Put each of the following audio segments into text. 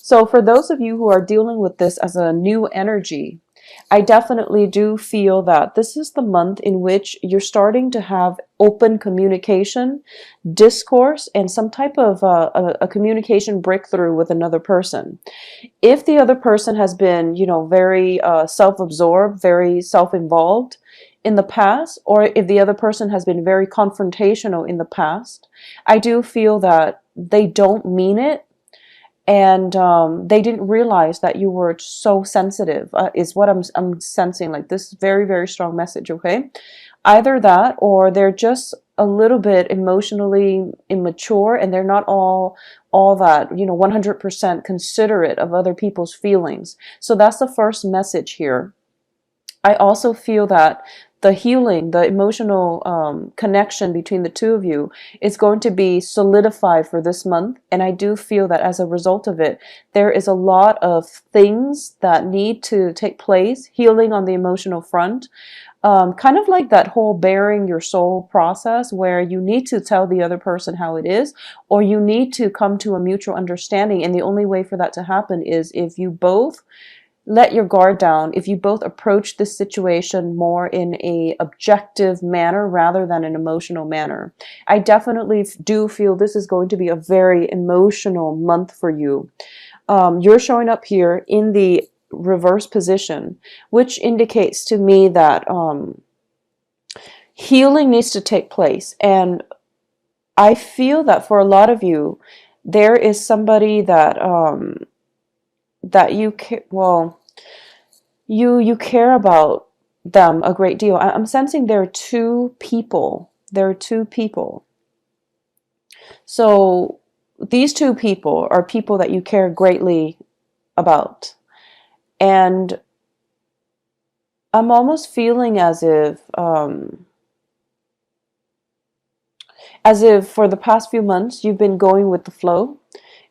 So for those of you who are dealing with this as a new energy, I definitely do feel that this is the month in which you're starting to have open communication, discourse, and some type of a communication breakthrough with another person. If the other person has been, very self-absorbed, very self-involved in the past, or if the other person has been very confrontational in the past, I do feel that they don't mean it, and they didn't realize that you were so sensitive, is what I'm sensing, like this very, very strong message, okay? Either that, or they're just a little bit emotionally immature, and they're not all that, 100% considerate of other people's feelings. So that's the first message here. I also feel that the healing, the emotional connection between the two of you is going to be solidified for this month. And I do feel that as a result of it, there is a lot of things that need to take place, healing on the emotional front. Kind of like that whole bearing your soul process, where you need to tell the other person how it is, or you need to come to a mutual understanding. And the only way for that to happen is if you both let your guard down, if you both approach this situation more in a objective manner rather than an emotional manner. I definitely do feel this is going to be a very emotional month for you. You're showing up here in the reverse position, which indicates to me that healing needs to take place. And I feel that for a lot of you, there is somebody that that you you care about them a great deal. I'm sensing there are two people. There are two people. So these two people are people that you care greatly about. And I'm almost feeling as if for the past few months you've been going with the flow,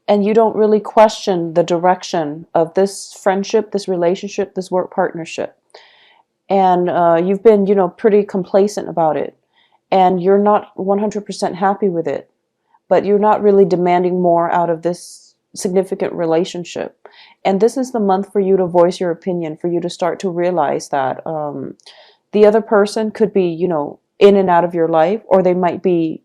and you don't really question the direction of this friendship, this relationship, this work partnership. And you've been, pretty complacent about it. And you're not 100% happy with it. But you're not really demanding more out of this significant relationship. And this is the month for you to voice your opinion, for you to start to realize that the other person could be, in and out of your life, or they might be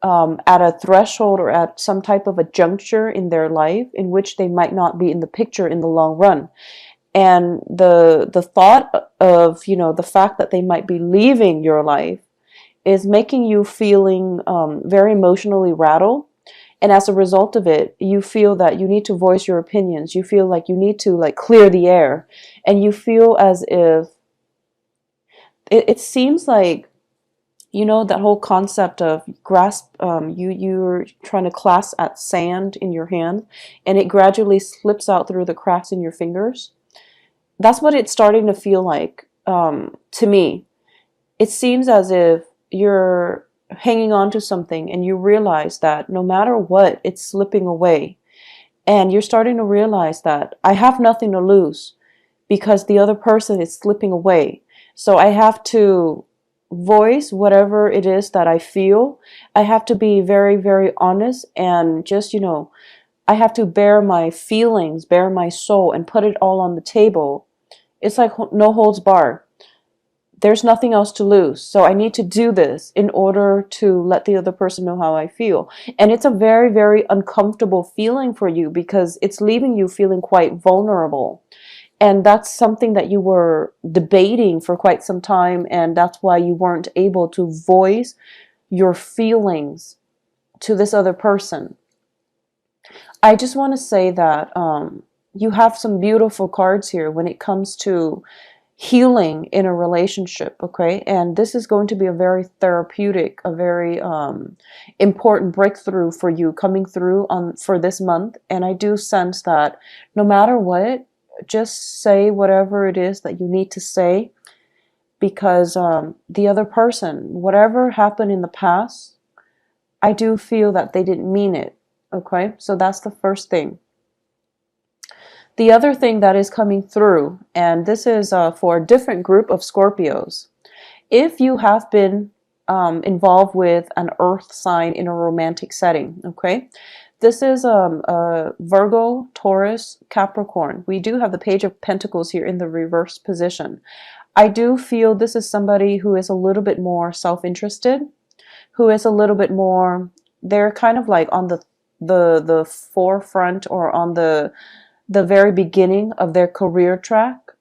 at a threshold or at some type of a juncture in their life in which they might not be in the picture in the long run. And the thought of, the fact that they might be leaving your life is making you feeling very emotionally rattled. And as a result of it, you feel that you need to voice your opinions. You feel like you need to clear the air. And you feel as if it seems like, that whole concept of grasp, you're trying to clasp at sand in your hand, and it gradually slips out through the cracks in your fingers. That's what it's starting to feel like to me. It seems as if you're hanging on to something and you realize that no matter what, it's slipping away. And you're starting to realize that I have nothing to lose because the other person is slipping away. So I have to voice whatever it is that I feel. I have to be very, very honest and just, I have to bear my feelings, bear my soul, and put it all on the table. It's like no holds barred. There's nothing else to lose. So I need to do this in order to let the other person know how I feel. And it's a very, very uncomfortable feeling for you because it's leaving you feeling quite vulnerable. And that's something that you were debating for quite some time, and that's why you weren't able to voice your feelings to this other person. I just want to say that you have some beautiful cards here when it comes to healing in a relationship, okay? And this is going to be a very therapeutic, a very important breakthrough for you coming through for this month. And I do sense that no matter what, just say whatever it is that you need to say, because the other person, whatever happened in the past, I do feel that they didn't mean it, okay? So that's the first thing. The other thing that is coming through, and this is for a different group of Scorpios, if you have been involved with an earth sign in a romantic setting, okay? This is Virgo, Taurus, Capricorn. We do have the Page of Pentacles here in the reverse position. I do feel this is somebody who is a little bit more self-interested, who is a little bit more, they're kind of like on the forefront, or on the very beginning of their career track,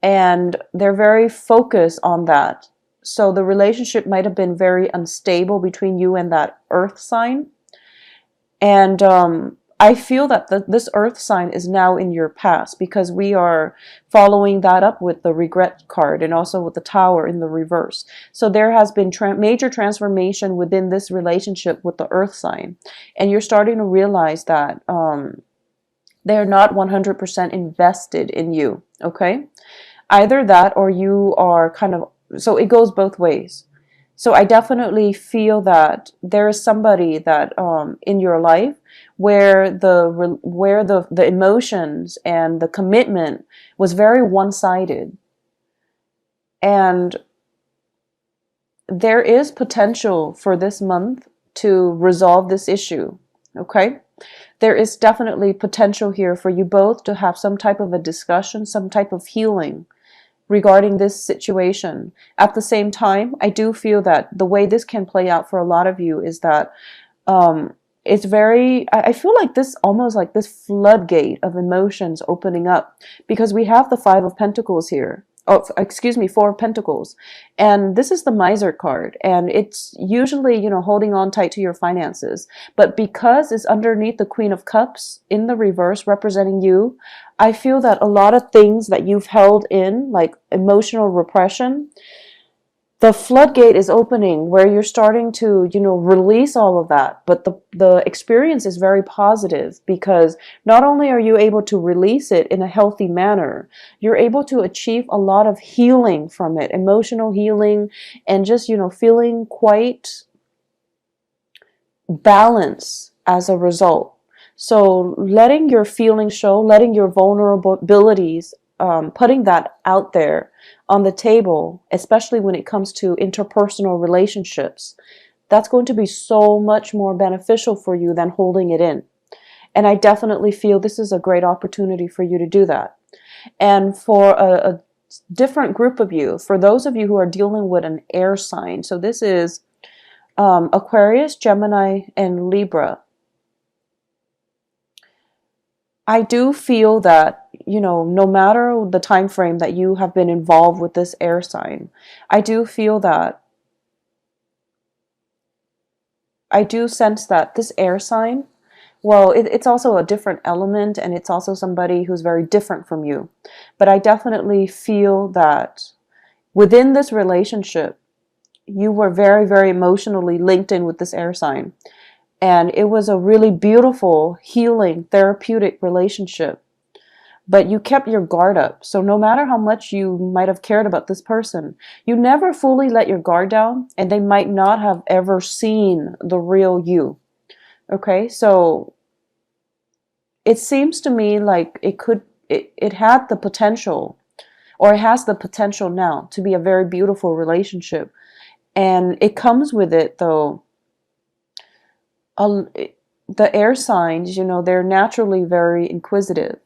and they're very focused on that. So the relationship might have been very unstable between you and that earth sign. And I feel that this earth sign is now in your past, because we are following that up with the regret card and also with the tower in the reverse. So there has been major transformation within this relationship with the earth sign. And you're starting to realize that they're not 100% invested in you, okay? Either that, or you are kind of, so it goes both ways. So I definitely feel that there is somebody that in your life where the emotions and the commitment was very one-sided, and there is potential for this month to resolve this issue. Okay, there is definitely potential here for you both to have some type of a discussion, some type of healing regarding this situation. At the same time, I do feel that the way this can play out for a lot of you is that it's very, I feel like this, almost like this floodgate of emotions opening up, because we have the Five of Pentacles here. Oh, excuse me, Four of Pentacles. And this is the Miser card. And it's usually, you know, holding on tight to your finances. But because it's underneath the Queen of Cups in the reverse representing you, I feel that a lot of things that you've held in, like emotional repression, the floodgate is opening where you're starting to, you know, release all of that. But the experience is very positive, because not only are you able to release it in a healthy manner, you're able to achieve a lot of healing from it, emotional healing, and just, you know, feeling quite balanced as a result. So letting your feelings show, letting your vulnerabilities, putting that out there on the table, especially when it comes to interpersonal relationships, that's going to be so much more beneficial for you than holding it in. And I definitely feel this is a great opportunity for you to do that. And for a different group of you, for those of you who are dealing with an air sign, so this is Aquarius, Gemini, and Libra. I do feel that, you know, no matter the time frame that you have been involved with this air sign, I do feel that, I do sense that this air sign, well, it's also a different element, and it's also somebody who's very different from you. But I definitely feel that within this relationship, you were very, very emotionally linked in with this air sign. And it was a really beautiful, healing, therapeutic relationship. But you kept your guard up. So no matter how much you might have cared about this person, you never fully let your guard down, and they might not have ever seen the real you. Okay, so it seems to me like it had the potential, or it has the potential now to be a very beautiful relationship. And it comes with it, though, the air signs, you know, they're naturally very inquisitive.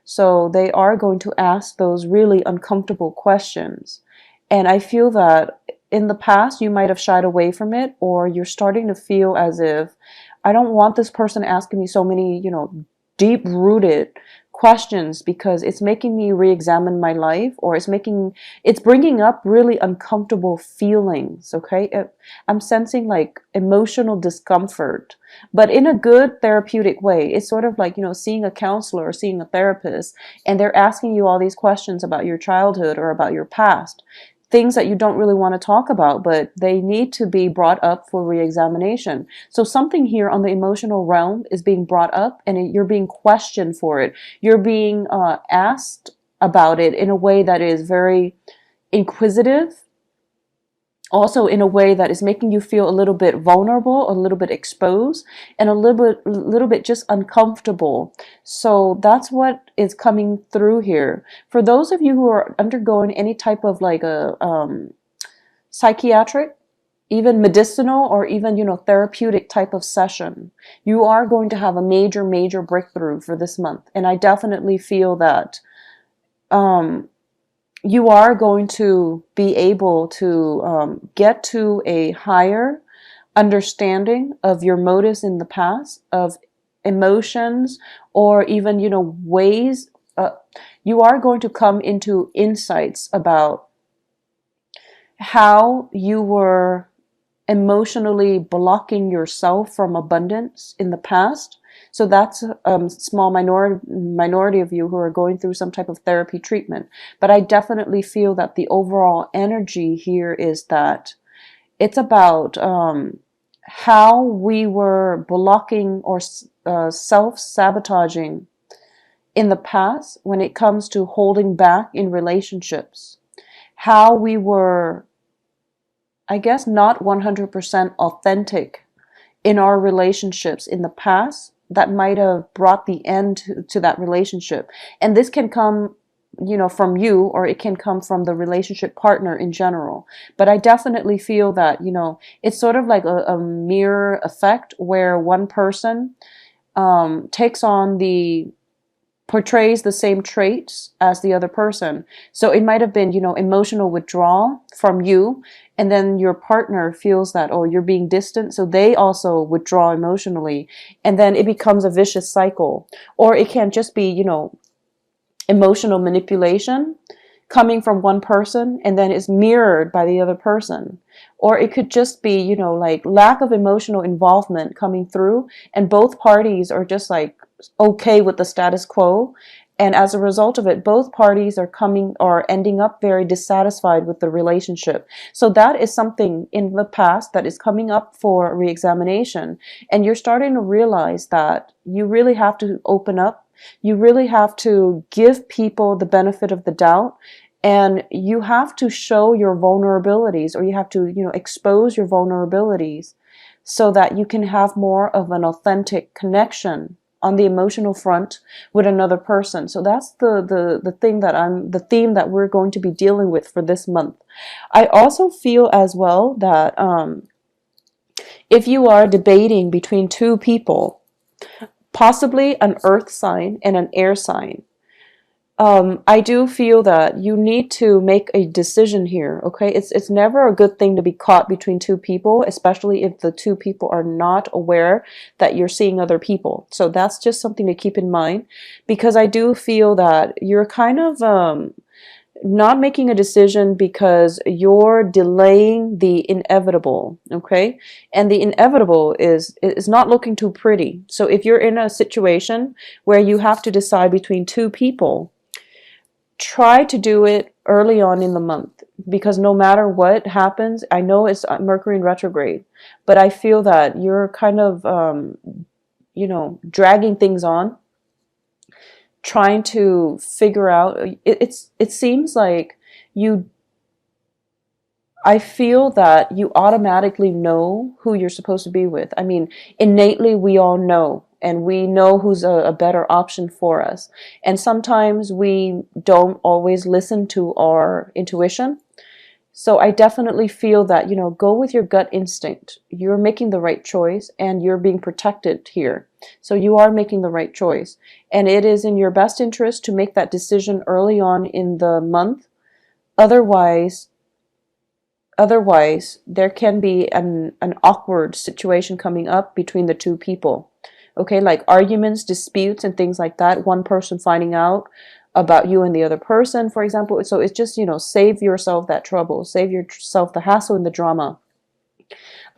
So they are going to ask those really uncomfortable questions. And I feel that in the past, you might have shied away from it, or you're starting to feel as if, I don't want this person asking me so many, you know, deep-rooted questions, because it's making me re-examine my life, or it's bringing up really uncomfortable feelings. Okay, I'm sensing like emotional discomfort, but in a good therapeutic way. It's sort of like, you know, seeing a counselor or seeing a therapist, and they're asking you all these questions about your childhood or about your past, things that you don't really want to talk about, but they need to be brought up for re-examination. So something here on the emotional realm is being brought up, and you're being questioned for it. You're being asked about it in a way that is very inquisitive, also in a way that is making you feel a little bit vulnerable, a little bit exposed, and a little bit just uncomfortable. So that's what is coming through here. For those of you who are undergoing any type of like a psychiatric even medicinal or even, therapeutic type of session. You are going to have a major, major breakthrough for this month. And I definitely feel that you are going to be able to get to a higher understanding of your motives in the past, of emotions, or even, ways. You are going to come into insights about how you were emotionally blocking yourself from abundance in the past. So that's a small minority of you who are going through some type of therapy treatment. But I definitely feel that the overall energy here is that it's about how we were blocking or self-sabotaging in the past when it comes to holding back in relationships. How we were, I guess, not 100% authentic in our relationships in the past that might have brought the end to that relationship. And this can come, from you, or it can come from the relationship partner in general. But I definitely feel that, it's sort of like a mirror effect where one person takes on portrays the same traits as the other person. So it might have been, emotional withdrawal from you, and then your partner feels that, oh, you're being distant, so they also withdraw emotionally, and then it becomes a vicious cycle. Or it can just be, emotional manipulation coming from one person and then is mirrored by the other person. Or it could just be, like lack of emotional involvement coming through, and both parties are just like okay with the status quo. And as a result of it, both parties are ending up very dissatisfied with the relationship. So that is something in the past that is coming up for re-examination. And you're starting to realize that you really have to open up. You really have to give people the benefit of the doubt. And you have to show your vulnerabilities, or you have to, expose your vulnerabilities so that you can have more of an authentic connection on the emotional front with another person. So that's the theme that we're going to be dealing with for this month. I also feel as well that if you are debating between two people, possibly an earth sign and an air sign, I do feel that you need to make a decision here, okay? It's never a good thing to be caught between two people, especially if the two people are not aware that you're seeing other people. So that's just something to keep in mind, because I do feel that you're kind of not making a decision because you're delaying the inevitable, okay? And the inevitable is not looking too pretty. So if you're in a situation where you have to decide between two people, try to do it early on in the month, because no matter what happens, I know it's Mercury in retrograde, but I feel that you're kind of, dragging things on, trying to figure out. It seems like I feel that you automatically know who you're supposed to be with. I mean, innately, we all know, and we know who's a better option for us. And sometimes we don't always listen to our intuition. So I definitely feel that, go with your gut instinct. You're making the right choice, and you're being protected here. So you are making the right choice. And it is in your best interest to make that decision early on in the month. Otherwise, there can be an awkward situation coming up between the two people. Okay, like arguments, disputes, and things like that. One person finding out about you and the other person, for example. So it's just, save yourself that trouble. Save yourself the hassle and the drama.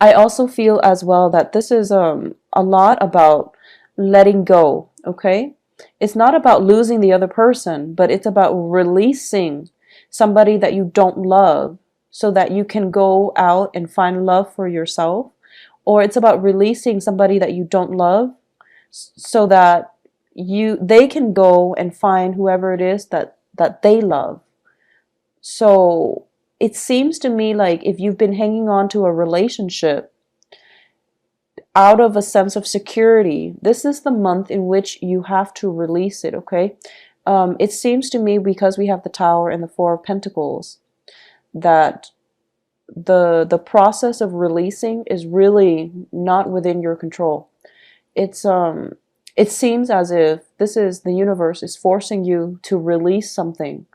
I also feel as well that this is a lot about letting go, okay? It's not about losing the other person, but it's about releasing somebody that you don't love, so that you can go out and find love for yourself. Or it's about releasing somebody that you don't love, so that they can go and find whoever it is that they love. So it seems to me like if you've been hanging on to a relationship out of a sense of security, this is the month in which you have to release it, okay? It seems to me, because we have the Tower and the Four of Pentacles, that the process of releasing is really not within your control. It's it seems as if this is the universe is forcing you to release something,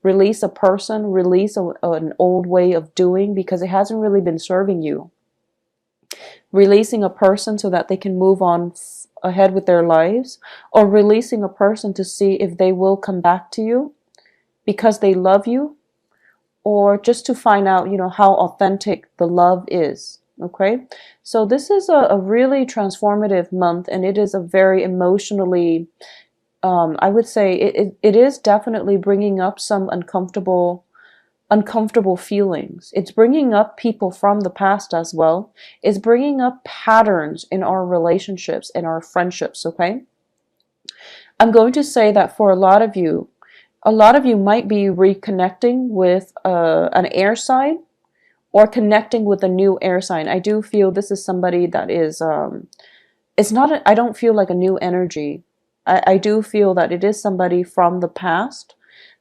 release a person, release an old way of doing because it hasn't really been serving you. Releasing a person so that they can move on ahead with their lives, or releasing a person to see if they will come back to you because they love you, or just to find out, how authentic the love is. Okay, so this is a really transformative month, and it is a very emotionally, I would say it is definitely bringing up some uncomfortable feelings. It's bringing up people from the past as well. It's bringing up patterns in our relationships and our friendships. Okay, I'm going to say that for a lot of you might be reconnecting with an air sign, or connecting with a new air sign. I do feel this is somebody that is, it's not, I don't feel like a new energy. I do feel that it is somebody from the past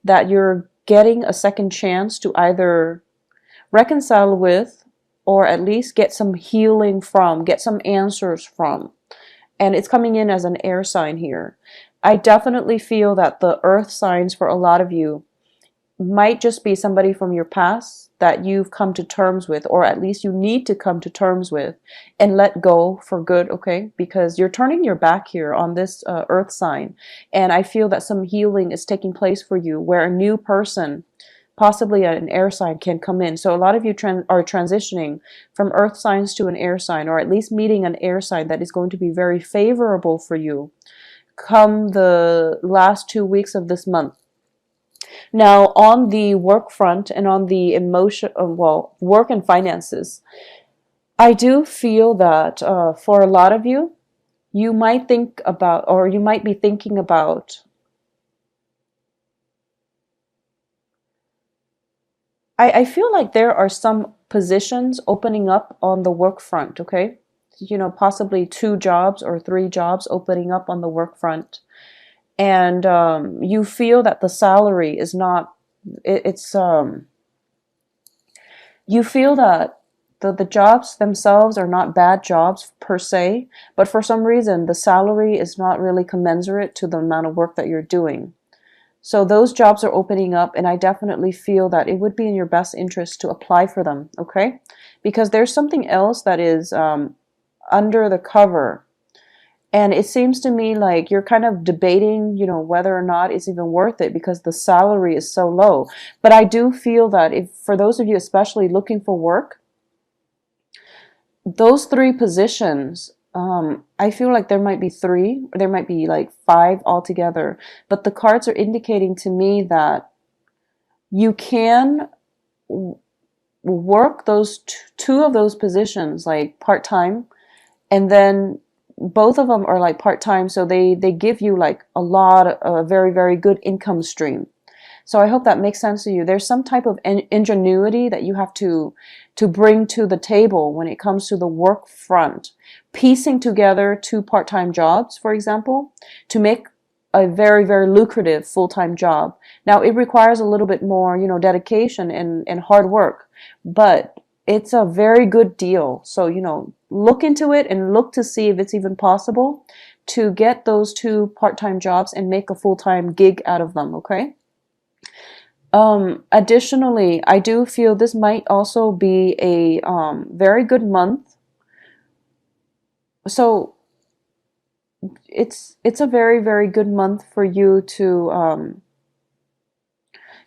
that you're getting a second chance to either reconcile with, or at least get some healing from, get some answers from. And it's coming in as an air sign here. I definitely feel that the earth signs for a lot of you might just be somebody from your past that you've come to terms with, or at least you need to come to terms with and let go for good, okay? Because you're turning your back here on this earth sign. And I feel that some healing is taking place for you where a new person, possibly an air sign, can come in. So a lot of you are transitioning from earth signs to an air sign, or at least meeting an air sign that is going to be very favorable for you come the last 2 weeks of this month. Now, on the work front and on the work and finances, I do feel that for a lot of you, you might think about, or you might be thinking about, I feel like there are some positions opening up on the work front, okay? Possibly 2 jobs or 3 jobs opening up on the work front. And you feel that the salary is not, you feel that the jobs themselves are not bad jobs per se, but for some reason the salary is not really commensurate to the amount of work that you're doing. So those jobs are opening up, and I definitely feel that it would be in your best interest to apply for them, okay? Because there's something else that is under the cover. And it seems to me like you're kind of debating, whether or not it's even worth it because the salary is so low. But I do feel that if, for those of you especially looking for work, those 3 positions, I feel like there might be 3, or there might be like 5 altogether. But the cards are indicating to me that you can work those 2 of those positions like part-time, and then both of them are like part-time, so they give you like a lot of a very, very good income stream. So I hope that makes sense to you. There's some type of ingenuity that you have to bring to the table when it comes to the work front. Piecing together 2 part-time jobs, for example, to make a very, very lucrative full-time job. Now, it requires a little bit more, dedication and hard work, but it's a very good deal. So, look into it and look to see if it's even possible to get those 2 part-time jobs and make a full-time gig out of them, okay? Additionally, I do feel this might also be a very good month. So it's a very, very good month for you to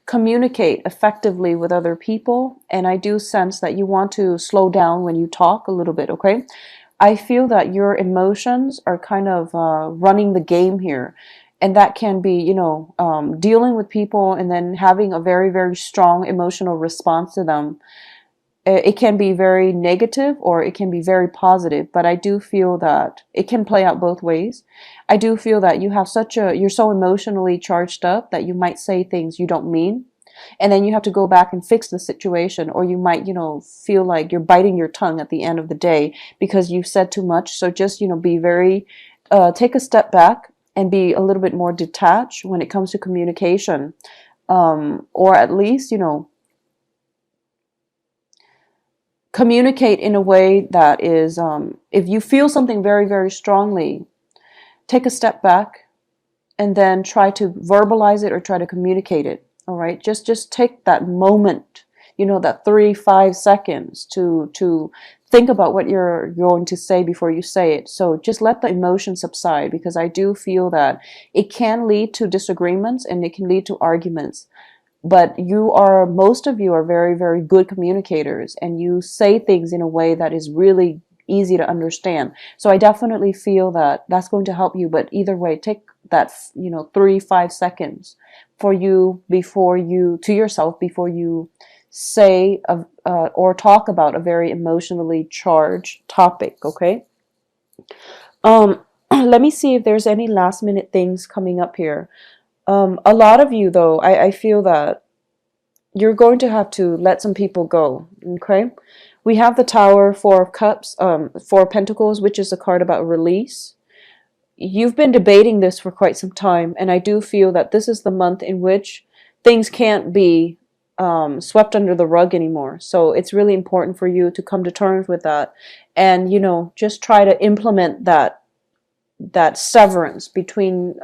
communicate effectively with other people. And I do sense that you want to slow down when you talk a little bit, okay? I feel that your emotions are kind of running the game here. And that can be, dealing with people and then having a very, very strong emotional response to them. It can be very negative or it can be very positive, but I do feel that it can play out both ways. I do feel that you have you're so emotionally charged up that you might say things you don't mean. And then you have to go back and fix the situation, or you might, feel like you're biting your tongue at the end of the day because you've said too much. So just, be very, take a step back and be a little bit more detached when it comes to communication. Or at least, communicate in a way that is, if you feel something very, very strongly, take a step back and then try to verbalize it or try to communicate it. All right, just take that moment, you know, that 3-5 seconds to think about what you're going to say before you say it. So just let the emotion subside, because I do feel that it can lead to disagreements and it can lead to arguments. But most of you are very, very good communicators, and you say things in a way that is really easy to understand. So I definitely feel that that's going to help you. But either way, take that, 3-5 seconds for you to yourself before you say or talk about a very emotionally charged topic. Okay. Let me see if there's any last minute things coming up here. A lot of you, though, I feel that you're going to have to let some people go. Okay. We have the Tower, Four of Cups, Four of Pentacles, which is a card about release. You've been debating this for quite some time, and I do feel that this is the month in which things can't be swept under the rug anymore. So it's really important for you to come to terms with that, and just try to implement that severance between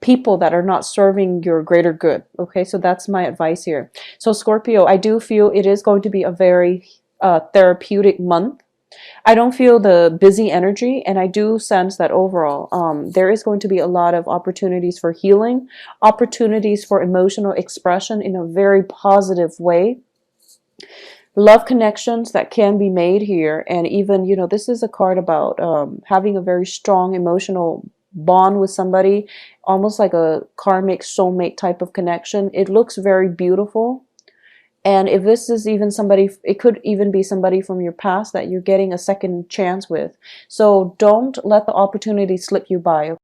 people that are not serving your greater good. Okay, so that's my advice here. So Scorpio, I do feel it is going to be a very therapeutic month. I don't feel the busy energy, and I do sense that overall there is going to be a lot of opportunities for healing, opportunities for emotional expression in a very positive way. Love connections that can be made here, and even, this is a card about having a very strong emotional bond with somebody, almost like a karmic soulmate type of connection. It looks very beautiful. And if this is even somebody, it could even be somebody from your past that you're getting a second chance with. So don't let the opportunity slip you by.